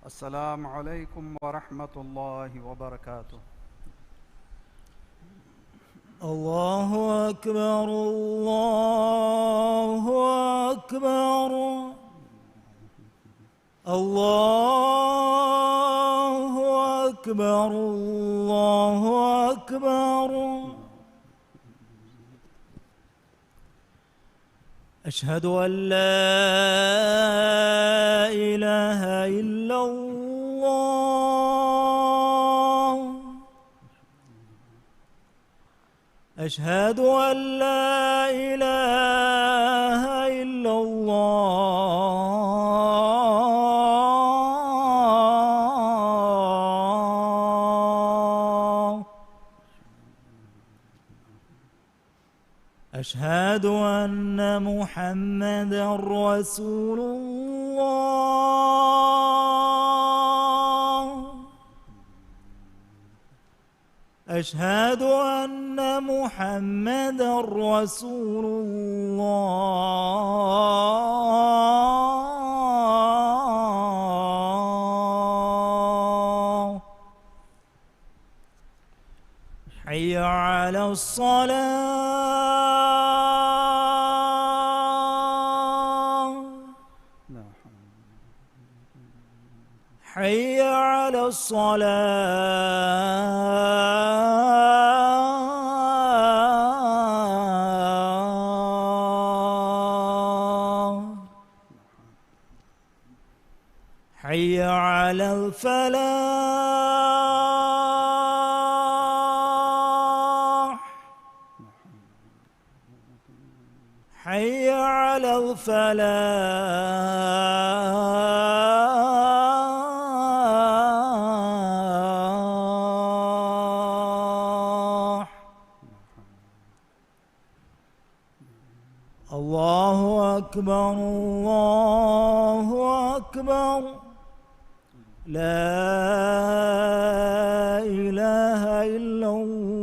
السلام عليكم ورحمة الله وبركاته. الله أكبر الله أكبر الله أكبر الله أكبر. أشهد أن لا إله إلا الله. أشهد أن لا إله إلا الله. أشهد أن محمدًا رسول الله. أشهد أن محمدًا رسول الله. حي على الصلاة. حي على الصلاة. حي على الفلاح. حي على الفلاح. الله أكبر الله أكبر. لا إله إلا الله.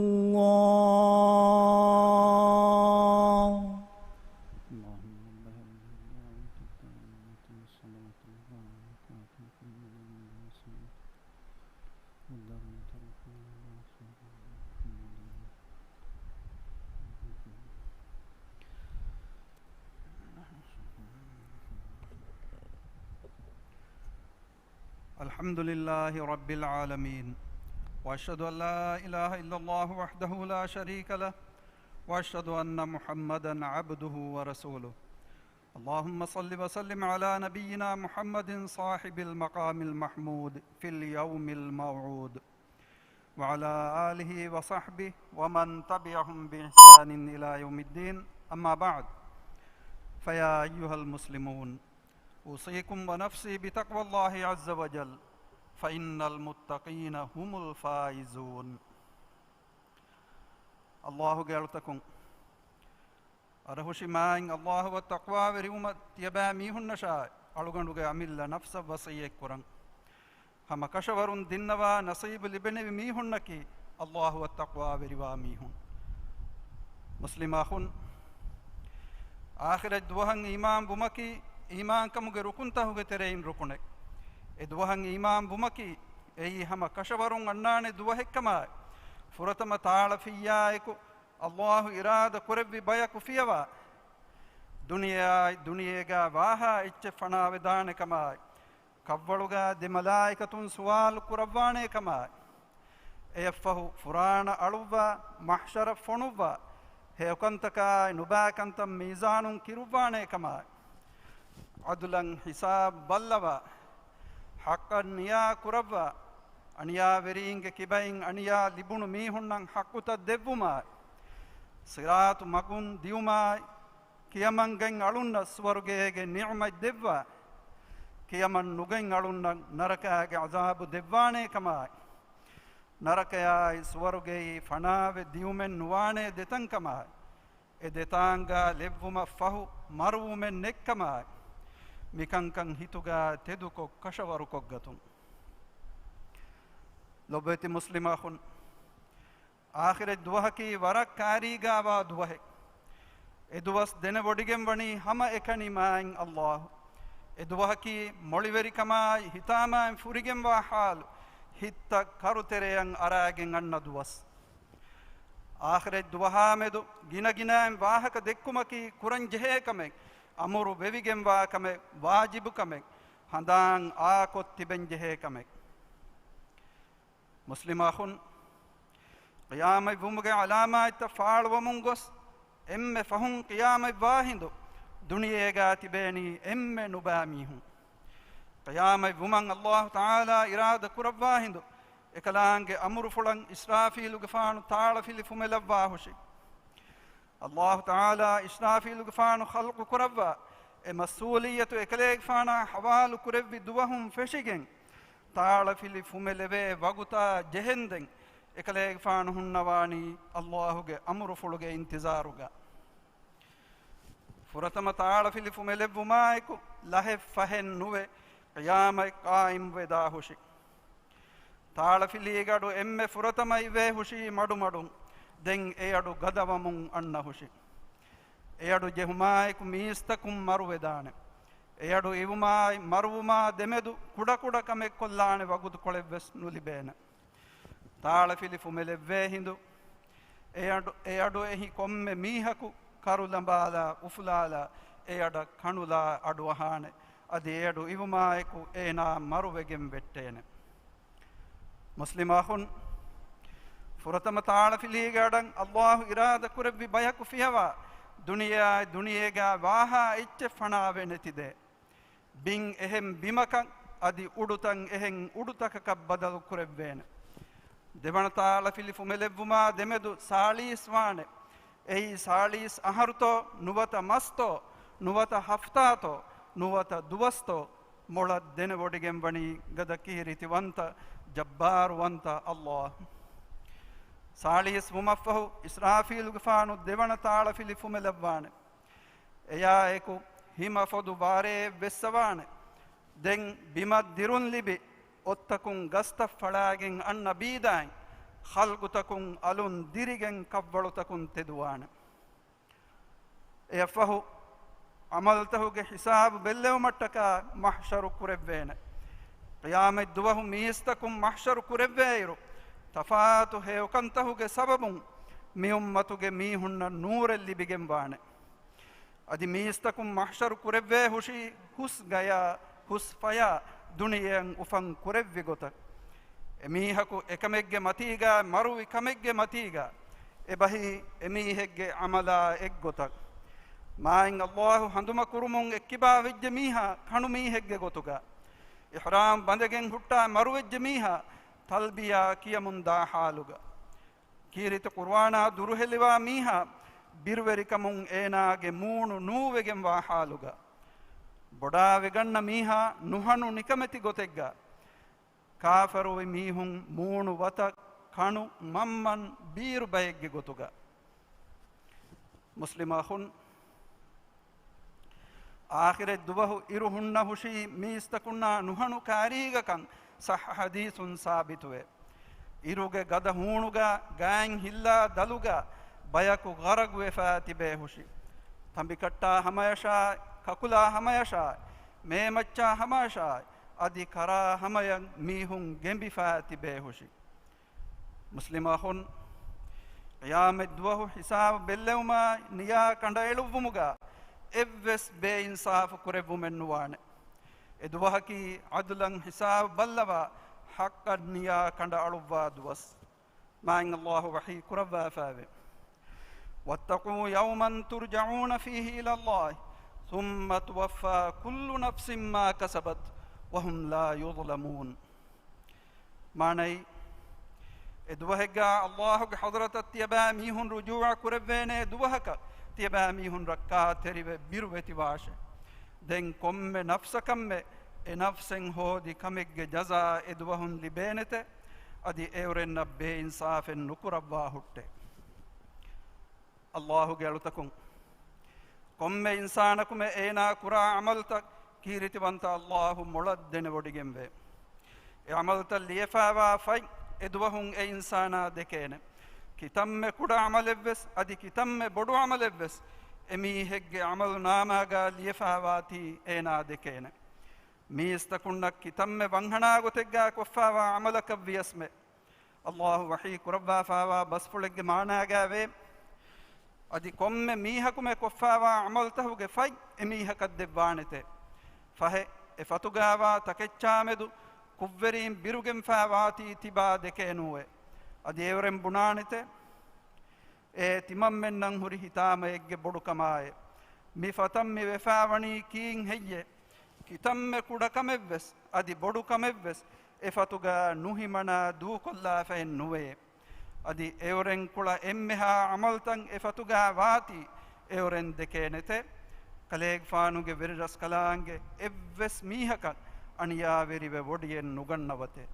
الحمد لله رب العالمين، وأشهد أن لا إله إلا الله وحده لا شريك له، وأشهد أن محمدًا عبده ورسوله. اللهم صل وسلم على نبينا محمد صاحب المقام المحمود في اليوم الموعود، وعلى آله وصحبه ومن تبعهم بإحسان إلى يوم الدين. أما بعد، فيا أيها المسلمون، أوصيكم ونفسي بتقوى الله عز وجل، فإن المتقين هم الفائزون. الله قالتكم أرهشماين الله والتقوى وريوم تيبا ميهن نشاء ألغنوغ أميل نفس وصيك قرن هم كشورون دينوا نصيب لبن ميهن نكي الله والتقوى وريوا ميهن. مسلم أخون، آخر دوهن إمام بمكي إيمان كمغ ركن تهوغ ترين ركنك إدوهن إمام بمكي أي هم كشورون أنان دوهك كما فرتم تعالى فيايكو الله إرادة قربي بيكو فيوا دنيا واها إتش فنا ودان كما كبولغا دي ملائكة سوال قربان كما إيفه فران ألوبا محشر فنوبا هيوكنتكا نباكنتم ميزان كيروبان كما عدلن حساب بلوا حقا نيا قربا أنيا ورينگ كبين أنيا لبون ميهنن حقوتا دبوما صراط مقون ديوما كيامن گن ألون سورگه نعمة دبوا كيامن نگن ألون نركا عذاب دبوانه كما نركا سورگه فناو ديومن نوانه دتن كما edetanga levvuma fahu marumen nekkama mikankan hituga teduko kashawaru koggatun. لبيت مسلم أخون آخر دوه کی ورق کاریگا و دوه ادوس دن بودیگم بنی ہم اکنی مائن اللہ ಎದುವಹಕಿ ಮೊಳಿವೆರಿಕಮಾಯಿ ಹಿತಾಮಾಯಿ ಫುರಿಗೆಂಬ ಹಾಲು ಹಿತ್ತ ಕರುತೆರೆಯಂ ಅರಾಗೆಂ ಅಣ್ಣ ದುವಸ್ ಆಖರೆ ದುವಹಾಮೆದು ಗಿನಗಿನಾಂ ವಾಹಕ ದೆಕ್ಕುಮಕಿ ಕುರಂಜೆಹೇ ಕಮೆ ಅಮುರು ಬೆವಿಗೆಂಬ ಕಮೆ ವಾಜಿಬು ಕಮೆ ಹಂದಾಂ ಆ ಕೊತ್ತಿಬೆಂಜೆಹೇ ಕಮೆ ಮುಸ್ಲಿಮಾಹುನ್ ಕಿಯಾಮೈ ವುಮುಗೆ ಅಲಾಮಾಯ್ತ ಫಾಳ್ವಮುಂಗೊಸ್ ಎಮ್ಮೆ ಫಹುಂ ಕಿಯಾಮೈ ವಾಹಿಂದು ದುನಿಯೇಗಾ ತಿಬೇನಿ ಎಮ್ಮೆ ನುಬಾಮೀಹುಂ ಕಿಯಾಮೈ ವುಮಂ ಅಲ್ಲಾಹು ತಾಲಾ ಇರಾದ ಕುರವ್ವಾಹಿಂದು ekalaange amuru fulan israfiluge faanu taala fili fumelawwa hushi Allah taala israfiluge faanu khalqu kurawwa e masuliyatu ekaleeg faana hawalu kurevvi duwahum feshigen taala fili fumelewe waguta jehenden ekaleeg faanu hunnawani Allahuge amuru fuluge intizaruga furatama taala fili fumelewwu maiku lahe fahen nuwe qiyamai qaim weda hushi ತಾಳಫಿಲಿಗಡು ಎಮ್ಮೆ ಫುರತಮೈವೇ ಹುಷಿ ಮಡು ಮಡು ದೆಂಗ್ ಎಯಡು ಗದವಮುಂ ಅಣ್ಣ ಹುಷಿ ಎಯಡು ಜೆಹುಮಾಯ್ಕು ಮೀಸ್ತಕುಂ ಮರುವೆದಾಣೆ ಎಯಡು ಇವುಮಾಯ್ ಮರುವುಮಾ ದೆಮೆದು ಕುಡ ಕುಡ ಕಮೆ ಕೊಲ್ಲಾಣೆ ವಗುದು ಕೊಳೆವ್ವೆಸ್ ನುಲಿಬೇನೆ ತಾಳಫಿಲಿ ಫುಮೆಲೆವ್ವೇ ಹಿಂದು ಎಯಡು ಎಹಿ ಕೊಮ್ಮೆ ಮೀಹಕು ಕರುಲಂಬಾಲ ಉಫುಲಾಲ ಎಯಡ ಕಣುಲ ಅಡುವಹಾಣೆ ಅದು ಎಯಡು ಇವುಮಾಯ್ಕು ಏನಾ ಮರುವೆಗೆಂ ಬೆಟ್ಟೇನೆ ಮುಸ್ಲಿಮಾಹುನ್ ಫುರತಮ ತಾಳಫಿಲಿಗಡಂ ಅಲ್ಲಾಹು ಇರಾದ ಕುರವ್ವಿ ಬಯಕು ಫಿಯವ ದುನಿಯೇಗ ವಾಹ ಇಚ್ಚೆ ಫಣಾವೆ ನೆತಿದೆ ಬಿಂಗ್ ಎಹೆಂ ಬಿಮಕಂ ಅದಿ ಉಡುತಂ ಎಹೆಂ ಉಡುತಕಕ ಬದಲು ಕುರವ್ವೇನೆ දෙවන තාලෆිලි ෆුමෙලෙව්වුමා දෙමෙදු සාලීස් වානේ එහි සාලීස් අහරුතෝ නුවත මස්තෝ නුවත හෆ්තාතෝ නුවත දුවස්තෝ මොළත් දෙන වොඩිගෙන් වනි ගද කිහිරිතිවන්ත ජබ්බාරුවන්ත අල්ලාහ් සාලීස් මුමෆහු ඉස්රාෆීල් ගෆානු දෙවන තාලෆිලි ෆුමෙලෙව්වානේ එයා එකු හිම ෆොදු වාරේ වෙස්සවානේ දෙන් බිමත් දිරුන් ලිබි ඔත්තකුන් ගස්ත ඵලාගෙන් අන්න බීදායි ಖಲ್ಗುತಕುಂ ಅಲುನ್ ದಿರಿಗೆಂ ಕವ್ವಳುತಕುಂ ತೆದುವಾನ ಎಫಹು ಅಮಲ್ತಹುಗೆ ಹಿಸಾಬ್ ಬೆಲ್ಲೆವು ಮಟ್ಟಕ ಮಹ್ಶರು ಕುರೆವ್ವೇನೆ ಕಿಯಾಮತ್ ದುವಹು ಮೀಸ್ತಕುಂ ಮಹ್ಶರು ಕುರೆವ್ವೇಯಿರು ತಫಾತು ಹೇವಕಂತಹುಗೆ ಸಬಬುಂ ಮಿ ಉಮ್ಮತುಗೆ ಮೀಹುನ್ನ ನೂರೆಲ್ಲಿ ಬಿಗೆಂಬಾನೆ ಅದಿ ಮೀಸ್ತಕುಂ ಮಹ್ಶರು ಕುರೆವ್ವೇ ಹುಷಿ ಹುಸ್ ಗಯ ಹುಸ್ ಫಯ ದುನಿಯಂ ಉಫಂ ಕುರೆವ್ವಿ ಗೊತ ಎಮೀಹಕು ಎಕಮೆಗ್ಗೆ ಮತೀಗ ಮರು ಇಕಮೆಗ್ಗೆ ಮತೀಗ ಎಬಹಿ ಎಮೀಹೆಗ್ಗೆ ಅಮಲ ಎಗ್ಗೊತ ಮಾಯಿಂ ಅಲ್ಲಾಹು ಹಂದುಮ ಕುರುಮುಂ ಎಕ್ಕಿಬಾ ವಿಜ್ಜ ಮೀಹ ಕಣು ಮೀಹೆಗ್ಗೆ ಗೊತುಗ ಇಹ್ರಾಮ್ ಬಂದಗೆಂ ಹುಟ್ಟ ಮರುವೆಜ್ಜ ಮೀಹ ತಲ್ಬಿಯಾ ಕಿಯಮುಂದಾ ಹಾಲುಗ ಕೀರಿತ ಕುರ್ವಾನ ದುರುಹೆಲಿವಾ ಮೀಹ ಬಿರುವೆರಿಕಮುಂ ಏನಾಗೆ ಮೂಣು ನೂವೆಗೆಂವಾ ಹಾಲುಗ ಬೊಡಾವೆಗಣ್ಣ ಮೀಹ ನುಹಣು ನಿಕಮೆತಿ ಗೊತೆಗ್ಗ ಕಾಫರುವಿ ಮೀಹುಂ ಮೂಣು ವತ ಕಣು ಮಮ್ಮನ್ ಬೀರು ಬಯಗ್ಗೆ ಗೊತುಗ ಮುಸ್ಲಿಮಾಹುನ್ ಆಖಿರೆ ದುವಹು ಇರು ಹುಣ್ಣ ಹುಷಿ ಮೀಸ್ತಕುಣ್ಣ ನುಹಣು ಕಾರೀಗಕಂ ಸಹ ಹದೀಸುನ್ ಸಾಬಿತುವೆ ಇರುಗೆ ಗದ ಹೂಣುಗ ಗಾಂಗ್ ಹಿಲ್ಲ ದಲುಗ ಬಯಕು ಗರಗುವೆ ಫಾತಿಬೆ ಹುಷಿ ತಂಬಿಕಟ್ಟ ಹಮಯಶಾಯ್ ಕಕುಲ ಹಮಯಶಾಯ್ ಮೇಮಚ್ಚ ಹಮಯಶಾಯ್ ಅದಿ ಕರ ಹಮಯಂ ಮೀಹುಂ ಗೆಂಬಿ ಫಾತಿಬೆ ಹುಷಿ ಮುಸ್ಲಿಮಾಹುನ್ ಕಿಯಾಮತ್ ದುವಹು ಹಿಸಾಬ್ ಬೆಲ್ಲೆವುಮ ನಿಯಾ ಕಂಡ ಎಳುವುಮುಗ ಎವ್ವೆಸ್ ಬೇ ಇನ್ಸಾಫ್ ಕುರೆವುಮೆನ್ನುವಾನೆ ಎದುವಹಕಿ ಅದುಲಂ ಹಿಸಾಬ್ ಬಲ್ಲವ ಹಕ್ಕ ನಿಯಾ ಕಂಡ ಅಳುವ ದುವಸ್ ಮಾಯಿಂ ಅಲ್ಲಾಹು ವಹಿ ಕುರವ್ವ ಫಾವೆ ವತ್ತಕು ಯೌಮನ್ ತುರ್ಜഊന ಫೀಹಿ ಇಲಲ್ಲಾಹ್ ثم توفى كل نفس ما كسبت وهم لا يظلمون معنی ادوهگا الله حضرت تیبا میهن رجوع کربونه ادوهک تیبا میهن رکا تریو بیروتی واشه دن کم نفس کم ا نفسن هو دی کمگ جزا ادوهن لبینته ادی اورن بے انصاف نکروا ہٹے الله گلتکم ಕೊಮ್ಮೆ ಇನ್ಸಾನಕುಮೆ ಏನಾ ಕುರಾ ಅಮಲ್ತ ಕೀರಿತಿವಂತ ಅಲ್ಲಾಹು ಮೊಳದ್ದೆನೆ ಒಡಿಗೆಂಬೆ ಎ ಅಮಲ್ತ ಲಿಯಫಾವಾ ಫೈ ಎದುವಹುಂ ಎ ಇನ್ಸಾನ ದೆಕೇನೆ ಕಿತಮ್ಮೆ ಕುಡ ಅಮಲೆವ್ವೆಸ್ ಅದಿ ಕಿತಮ್ಮೆ ಬೊಡು ಅಮಲೆವ್ವೆಸ್ ಎಮಿ ಹೆಗ್ಗೆ ಅಮಲು ನಾಮಾಗ ಲಿಯಫಾವಾತಿ ಏನಾ ದೆಕೇನೆ ಮೀಸ್ತಕುಣ್ಣಕ್ ಕಿತಮ್ಮೆ ವಂಹಣಾಗುತೆಗ್ಗಾ ಕೊಫ್ಫಾವಾ ಅಮಲಕವ್ವಿಯಸ್ಮೆ ಅಲ್ಲಾಹು ವಹೀ ಕುರಬ್ಬಾಫಾವಾ ಬಸ್ಫುಳೆಗ್ಗೆ ಮಾಣಾಗಾವೆ ಅದಿ ಕೊಮ್ಮೆ ಮೀಹಕುಮೆ ಕೊಫ್ಫಾವಾ ಅಮಲ್ತಹುಗೆ ಫೈ ಎಮೀಹಕದ್ದೆವ್ವಾಣಿತೆ ಫಹೆ ಎ ಫತುಗಾವಾ ತಕೆಚ್ಚಾಮೆದು ಕುವ್ವೆರೀಂ ಬಿರುಗೆಂ ಫಾವಾತಿ ತಿಬಾ ದೆಕೇನುವೆ ಅದೇವರೆಂ ಬುಣಾಣಿತೆ ಎ ತಿಮಮ್ಮೆನ್ನಂ ಹುರಿ ಹಿತಾಮಯಗ್ಗೆ ಬೊಡುಕಮಾಯೆ ಮಿ ಫತಮ್ಮಿ ವೆಫಾವಣಿ ಕೀಂ ಹೆಯ್ಯೆ ಕಿತಮ್ಮೆ ಕುಡಕಮೆವ್ವೆಸ್ ಅದಿ ಬೊಡುಕಮೆವ್ವೆಸ್ ಎ ಫತುಗ ನುಹಿಮಣ ದೂಕೊಲ್ಲಾ ಫೆನ್ನುವೆ ಅದಿ ಎವರೆಂ ಕುಳ ಎಮ್ಮೆಹಾ ಅಮಲ್ತಂ ಎ ಫತುಗಾ ವಾತಿ ಎವರೆಂ ದೆಕೇನೆತೆ ಕಲೇಗ್ ಫಾನುಗೆ ವೆರಿರಸ್ ಕಲಾಂಗೆ ಎವ್ವೆಸ್ ಮೀಹಕ ಅಣಿಯಾ ವೆರಿವೆ ಒಡಿಯೆನ್ ನುಗಣ್ಣವತೆ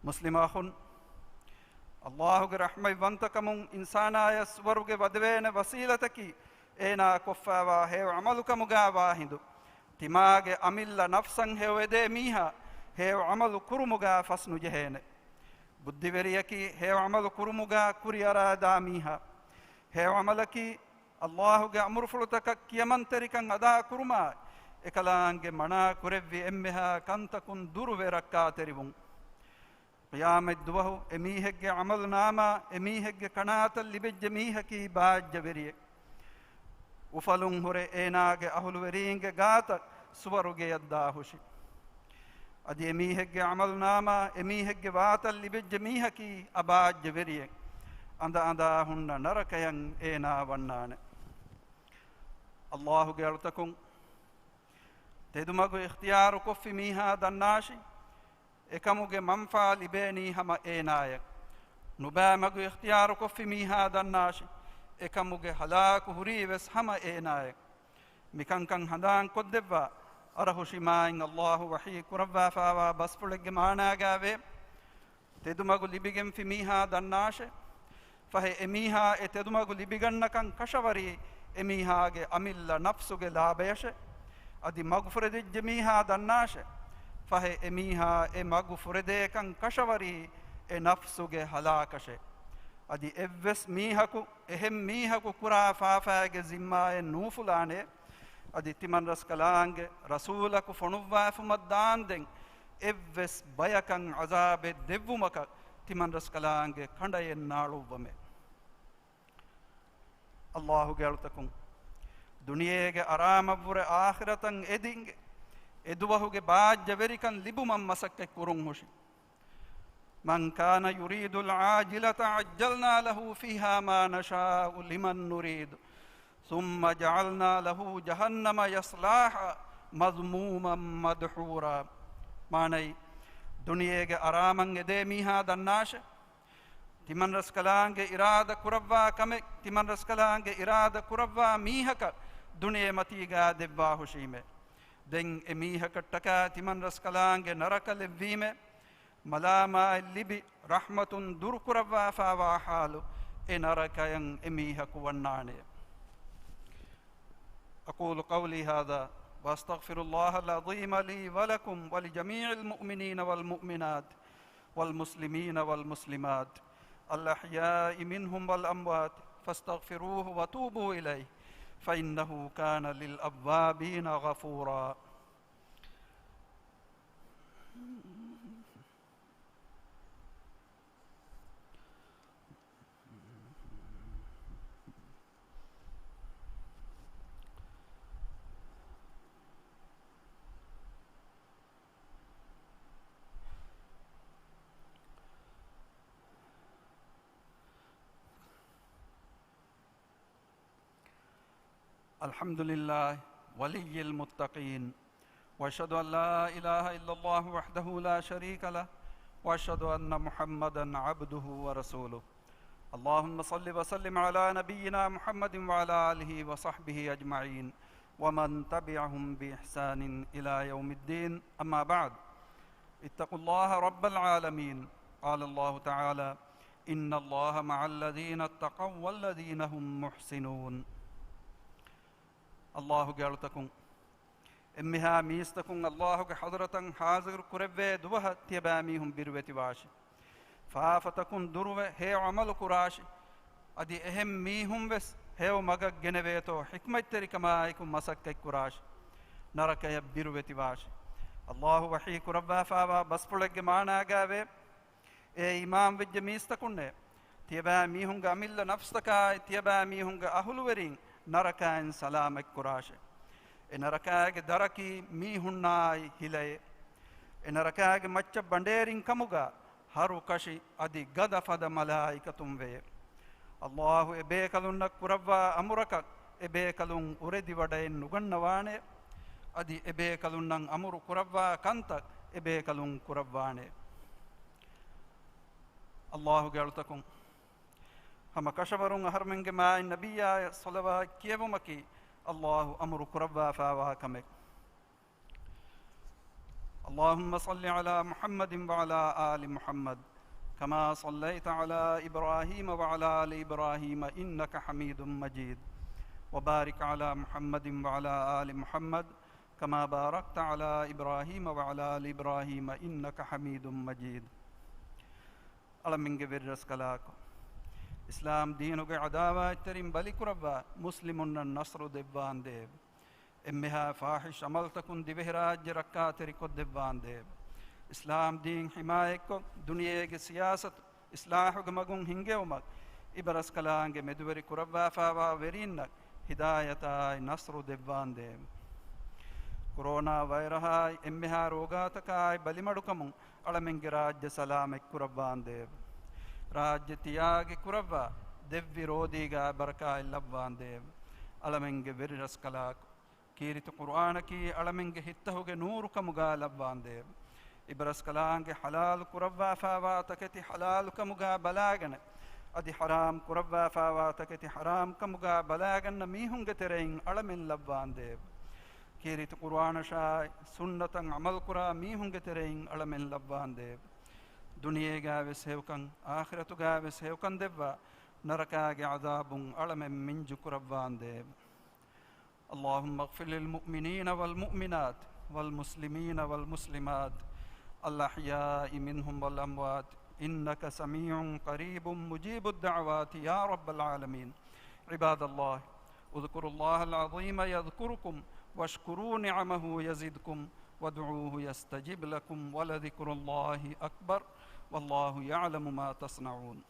ಮುಸ್ಲಿಮಾಹುನ್ ಅಲ್ಲಾಹುಗೆ ರಹ್ಮೈ ವಂತಕಮುಂ ಇನ್ಸಾನಾಯ ಸ್ವರುಗೆ ವದವೇನೆ ವಸೀಲತಕಿ ಏನಾ ಕೊಫ್ಫಾವಾ ಹೇವ್ ಅಮಲುಕಮುಗಾವಾ ಹಿಂದು ತಿಮಾಗೆ ಅಮಿಲ್ಲ ನಫ್ಸಂ ಹೇವೆದೆ ಮೀಹ ಹೇವ್ ಅಮಲು ಕುರುಮುಗಾ ಫಸ್ನು ಜೆಹೇನೆ ಬುದ್ಧಿವೆರಿಯಕಿ ಹೇವ್ ಅಮಲು ಕುರುಮುಗಾ ಕುರಿಯರಾದಾ ಮೀಹ ಹೇವ್ ಅಮಲಕಿ ಅಲ್ಲಾಹುಗೆ ಅಮುರುಫುಳುತಕ ಕಿಯಮಂತರಿಕಂ ಅದಾ ಕುರುಮಾ ಎಕಲಾಂಗೆ ಮಣ ಕುರೆವ್ವಿ ಎಮ್ಮೆಹ ಕಂತಕುನ್ ದುರುವೆ ರಕ್ಕಾ ತೆರಿವುಂ ಕಿಯಾಮೆದ್ದುವಹು ಎಮೀಹೆಗ್ಗೆ ಅಮಲ್ ನಾಮ ಎಮೀಹೆಗ್ಗೆ ಕಣಾತಲ್ಲಿ ಬೆಜ್ಜೆ ಮೀಹಕಿ ಬಾಜ್ಜವೆರಿಯೆ ಉಫಲುಂ ಹೊರೆ ಏನಾಗೆ ಅಹುಲುವೆರೀಂಗೆ ಗಾತ ಸುವರುಗೆ ಯದ್ದಾ ಹುಷಿ ಅದಿ ಎಮೀಹೆಗ್ಗೆ ಅಮಲ್ ನಾಮ ಎಮೀಹೆಗ್ಗೆ ವಾತಲ್ಲಿ ಬೆಜ್ಜೆ ಮೀಹಕಿ ಅಬಾಜ್ಜವೆರಿಯೆ ಅಂದ ಅಂದ ಹುಣ್ಣ ನರಕಯಂ ಏನಾ ವಣ್ಣಾಣೆ ಅಲ್ಲಾಹುಗೆ ಅಳ್ತಕುಂ ತೆದುಮಗು ಇಖ್ತಿಯಾರು ಕೊಫ್ಫಿ ಮೀಹಾ ದನ್ನಾಶಿ ಎಕಮುಗೆ ಮಂಫಾ ಲಿಬೇನಿ ಹಮ ಏನಾಯ ನುಬಾಮಗು ಇಖ್ತಿಯಾರು ಕೊಫ್ಫಿ ಮೀಹಾ ದನ್ನಾಶಿ ಎಕಮುಗೆ ಹಲಾಕು ಹುರಿವೆಸ್ ಹಮ ಏನಾಯ ಮಿಕಂಕಂ ಹದಾಂ ಕೊದ್ದೆವ್ವ ಅರಹುಶಿಮಾಯಿಂ ಅಲ್ಲಾಹು ವಹೀ ಕುರವ್ವಾ ಫಾವಾ ಬಸ್ಫುಳೆಗ್ಗೆ ಮಾಣಾಗಾವೆ ತೆದುಮಗು ಲಿಬಿಗೆಂ ಫಿ ಮೀಹಾ ದನ್ನಾಶೆ ಫಹೆ ಎಮೀಹಾ ಎ ತೆದುಮಗು ಲಿಬಿಗಣ್ಣಕಂ ಕಶವರಿ ಎಮೀಹಾಗೆ ಅಮಿಲ್ಲ ನಫ್ಸುಗೆ ಲಾಭಯಶೆ ಅದಿ ಮಗುಫುರೆದಿಜ್ಜೆ ಮೀಹಾ ದನ್ನಾಶೆ ಫಹೆ ಎಮೀಹಾ ಎ ಮಗುಫುರೆದೇಕಂ ಕಶವರಿ ಎ ನಫ್ಸುಗೆ ಹಲಾಕಶೆ ಅದಿ ಎವ್ವೆಸ್ ಮೀಹಕು ಎಹೆಂ ಮೀಹಕು ಕುರಾ ಫಾಫಾಗೆ ಜಿಮ್ಮಾಯೆ ನೂಫುಲಾನೆ ಅದಿ ತಿಮನ್ ರಸ್ ಕಲಾಂಗೆ ರಸೂಲಕು ಫೊಣುವ್ವಾಫು ಮದ್ದಾಂದೆಂ ಎವ್ವೆಸ್ ಬಯಕಂ ಅಜಾಬೆ ದೆವ್ವುಮಕ ತಿಮನ್ ರಸ್ ಕಲಾಂಗೆ ಕಂಡಯನ್ನಾಳುವಮೆ ಅಲ್ಲಾಹುಗೆ ಅಳ್ತಕುಂ ದುನಿಯೇಗೆ ಆರಾಮವ್ವುರೆ ಆಖಿರತಂ ಎದಿಂಗೆ ಎದುವಹುಗೆ ಬಾಜ್ಜವೆರಿಕಂ ಲಿಬುಮಂ ಮಸಕ್ಕೆ ಕುರುಂ ಹುಷಿ من كان يريد العاجلة عجلنا له فيها ما نشاء لمن نريد ثم جعلنا له جهنم يصلاها مذموما مدحورا ماني دنيا أرامن يدي ميها دناش تمن رسكلانگ إرادة كربا كم تمن رسكلانگ إرادة كربا ميهك دنيا متيغا دبا هشيمه دين ميهك تكا تمن رسكلانگ نرك لبيمه ملاما اللبي رحمة در كربا فاوا حالو إنرك ين ميهك وناني أقول قولي هذا وأستغفر الله العظيم لي ولكم ولجميع المؤمنين والمؤمنات والمسلمين والمسلمات الأحياء منهم والأموات فاستغفروه وتوبوا إليه فإنه كان للأوابين غفورا الحمد لله ولي المتقين وأشهد أن لا إله إلا الله وحده لا شريك له وأشهد أن محمدا عبده ورسوله اللهم صل وسلم على نبينا محمد وعلى آله وصحبه أجمعين ومن تبعهم بإحسان إلى يوم الدين أما بعد اتقوا الله رب العالمين قال الله تعالى إن الله مع الذين اتقوا والذين هم محسنون الله قالتكم إمها ميستكم الله حضرة حاضر كربة دوها تباميهم بروة واشي فافتكم دروة هي عمل كراشي أدي أهم ميهم بس هي مجا جنبيتو حكمة تري كما يكون مسك كراش ನರಕಯ ಬಿರುವೆತಿ ವಾಶೆ ಅಲ್ಲಾಹು ವಹಿ ಕುರಬ್ಬಾ ಫಾವಾ ಬಸ್ಪುಳಗ್ಗೆ ಮಾಣಾಗಾವೆ ಎ ಇಮಾಮ್ ವಿಜ್ಜ ಮೀಸ್ತಕುಣ್ಣೆ ತಿಯಬಾ ಮೀಹುಂಗ ಅಮಿಲ್ಲ ನಫ್ಸ್ತಕಾಯ್ ತಿಯಬಾ ಮೀಹುಂಗ ಅಹುಲುವರಿಂ ನರಕಾಯನ್ ಸಲಾಮಕ್ ಕುರಾಶೆ ಎ ನರಕಾಗೆ ದರಕಿ ಮೀಹುಣ್ಣಾಯ್ ಹಿಲಯೆ ಎ ನರಕಾಗೆ ಮಚ್ಚ ಬಂಡೇರಿಂ ಕಮುಗ ಹರು ಕಶಿ ಅದಿ ಗದಫದ ಮಲಾಯಿಕತುಂವೆ ಅಲ್ಲಾಹು ಎ ಬೇಕಲುನ್ನಕ್ ಕುರವ್ವಾ ಅಮುರಕ ಎ ಬೇಕಲುಂ ಉರೆದಿ ವಡೆಯನ್ ನುಗಣ್ಣವಾಣೆ ಅದಿ ಎ ಬೇಕಲುನ್ನಂ ಅಮುರು ಕುರವ್ವಾ ಕಂತ ಎ ಬೇಕಲುಂ ಕುರವ್ವಾಣೆ ಅಲ್ಲಾಹು ಗೆಳ್ತಕುಂ ಹಮ ಕಶವರುಂ ಹರ್ಮೆಂಗೆ ಮಾಯ್ ನಬಿಯಾಯ ಸೊಲವಾ ಕಿಯವಮಕಿ ಅಲ್ಲಾಹು ಅಮುರು ಕುರವ್ವಾ ಫಾವಾ ಕಮೆಕ್ اللهم صل على محمد وعلى آل محمد كما صليت على إبراهيم وعلى آل إبراهيم إنك حميد مجيد وبارك على محمد وعلى آل محمد كما باركت على إبراهيم وعلى آل إبراهيم إنك حميد مجيد ألمنك برس كلاكو إسلام دينك عداوة تريم بلي كربا مسلمون النصر دبان ديب امها فاحش عمل تكن دي بهراج ركاتري کو دبان ديب اسلام دين حماية کو دنیا کی سیاست اصلاح کو مگون ہنگے ومگ ابرس کلانگے مدوری کربا فاوا ورین ہدایتا نصر دبان ديب کورونا وائرہا امها روگاتکای بلی مڑکمون علمنگ راج سلام کربان ديب راج تیاگ کربا دیو رودیگا برکای لبان ديب علمنگ ورس کلاک ಕೀರಿತ ಕುರ್ಆನಕಿ ಅಳಮೆಂಗೆ ಹಿತ್ತಹುಗೆ ನೂರು ಕಮುಗ ಲಬ್ಬಾಂದೇವ್ ಇಬ್ರಸ್ ಕಲಾಂಗೆ ಹಲಾಲ್ ಕುರವ್ವಾ ಫಾವಾ ತಕತಿ ಹಲಾಲ್ ಕಮುಗ ಬಲಾಗನೆ ಅದಿ ಹರಾಮ್ ಕುರವ್ವಾ ಫಾವಾ ತಕತಿ ಹರಾಮ್ ಕಮುಗ ಬಲಾಗನ್ನ ಮೀಹುಂಗೆ ತೆರೆಯಿಂ ಅಳಮೆನ್ ಲಬ್ಬಾಂದೇವ್ ಕೀರಿತ ಕುರ್ಆನ ಶಾಯ್ ಸುನ್ನತಂ ಅಮಲ್ ಕುರಾ ಮೀಹುಂಗೆ ತೆರೆಯಿಂ ಅಳಮೆನ್ ಲಬ್ಬಾಂದೇವ್ ದುನಿಯೆಗಾವೆ ಸೇವಕಂ ಆಖಿರತುಗಾವೆ ಸೇವಕಂ ದೆವ್ವ ನರಕಾಗೆ ಅದಾಬುಂ ಅಳಮೆನ್ ಮಿಂಜು ಕುರವ್ವಾಂದೇವ್ اللهم اغفر للمؤمنين والمؤمنات والمسلمين والمسلمات الأحياء منهم والأموات إنك سميع قريب مجيب الدعوات يا رب العالمين عباد الله اذكروا الله العظيم يذكركم واشكروا نعمه يزدكم وادعوه يستجب لكم ولذكر الله أكبر والله يعلم ما تصنعون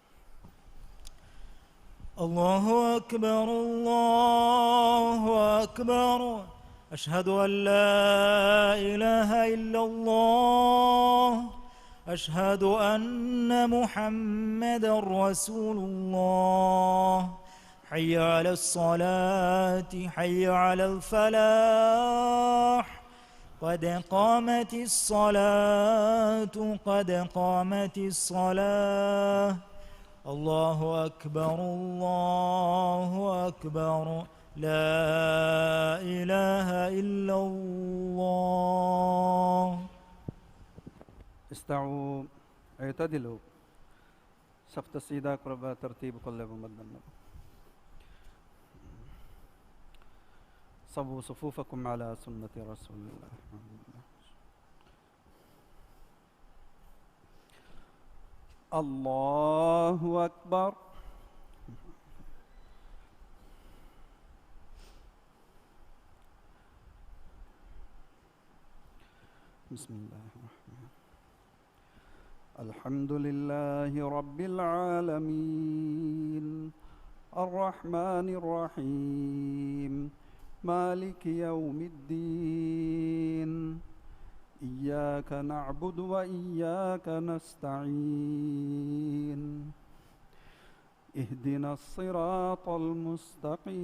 الله أكبر الله أكبر أشهد أن لا إله إلا الله أشهد أن محمدا رسول الله حي على الصلاة حي على الفلاح قد قامت الصلاة قد قامت الصلاة الله أكبر الله أكبر لا إله إلا الله استعوا اعتدلوا صفت السيدة قربا ترتيب كل ممدن صبوا صفوفكم على سنة رسول الله الله أكبر بسم الله الرحمن الحمد لله رب العالمين الرحمن الرحيم مالك يوم الدين إياك نعبد وإياك نستعين اهدنا الصراط المستقيم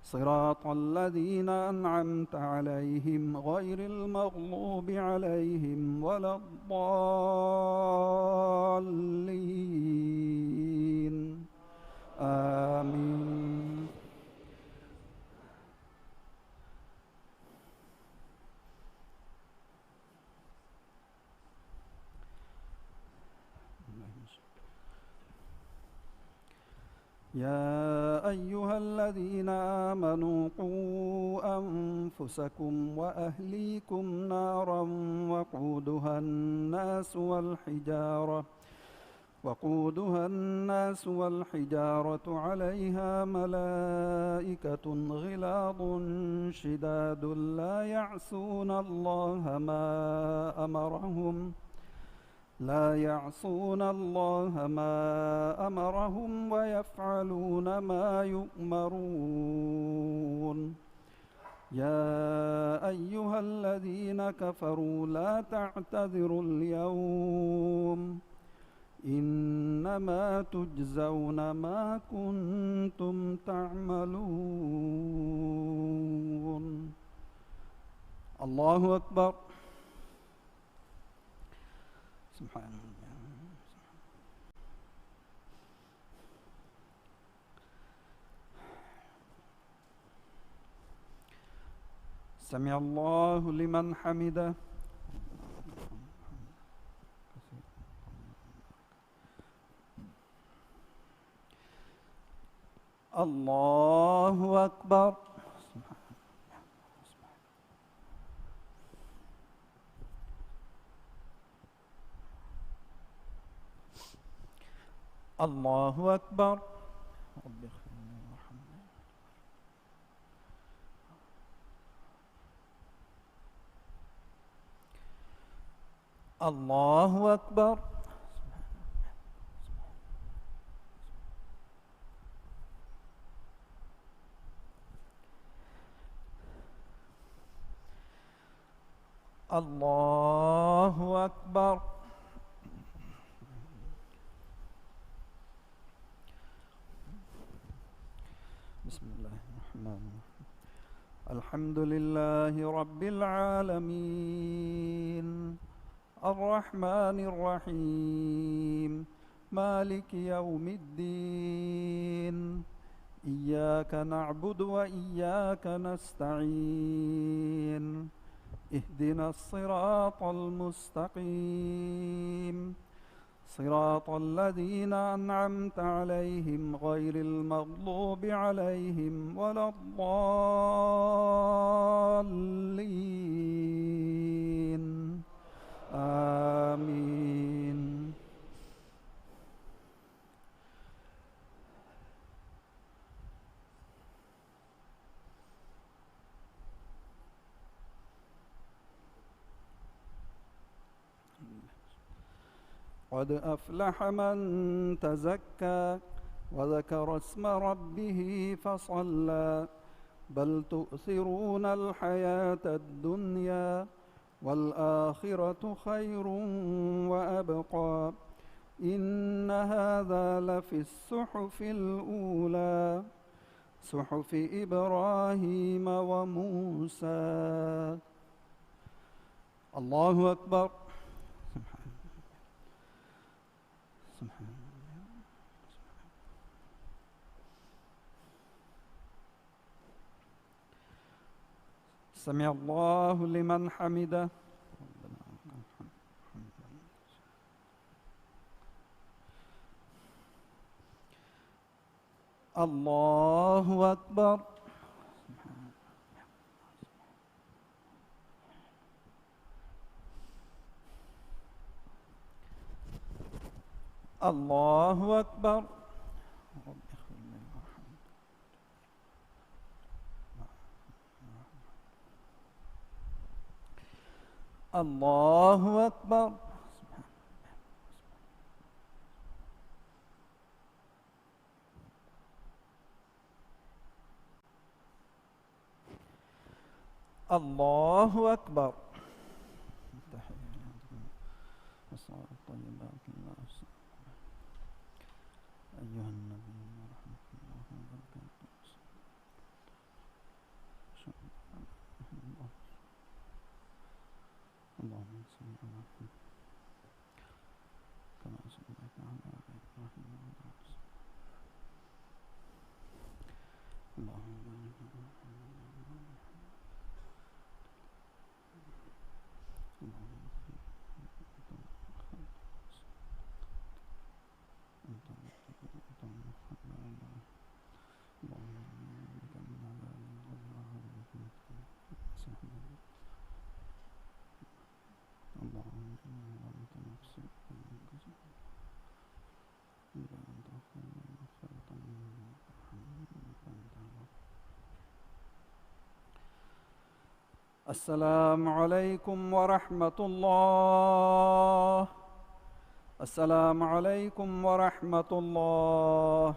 صراط الذين أنعمت عليهم غير المغضوب عليهم ولا الضالين آمين يا أيها الذين آمنوا قوا أنفسكم وأهليكم نارا وقودها الناس والحجارة وقودها الناس والحجارة عليها ملائكة غلاظ شداد لا يعصون الله ما أمرهم ويفعلون ما يؤمرون. يا أيها الذين كفروا لا تعتذروا اليوم إنما تجزون ما كنتم تعملون. الله أكبر. سبحان الله. سمع الله لمن حمده. الله أكبر. الله أكبر. الله أكبر. الله أكبر. بسم الله الرحمن الرحيم. الحمد لله رب العالمين الرحمن الرحيم مالك يوم الدين إياك نعبد وإياك نستعين اهدنا الصراط المستقيم صراط الذين أنعمت عليهم غير المغضوب عليهم ولا الضالين. آمين. قد أفلح من تزكى وذكر اسم ربه فصلى بل تؤثرون الحياة الدنيا والآخرة خير وأبقى إن هذا لفي الصحف الأولى صحف إبراهيم وموسى. الله أكبر. سمع الله لمن حمده. الله أكبر. الله أكبر. الله أكبر. الله أكبر. أيها النبي ورحمة الله وبركاته. اللهم صل على محمد كما صليت على إبراهيم وعلى آل اللهم بارك على محمد اللهم اللهم السلام عليكم ورحمة الله. السلام عليكم ورحمة الله.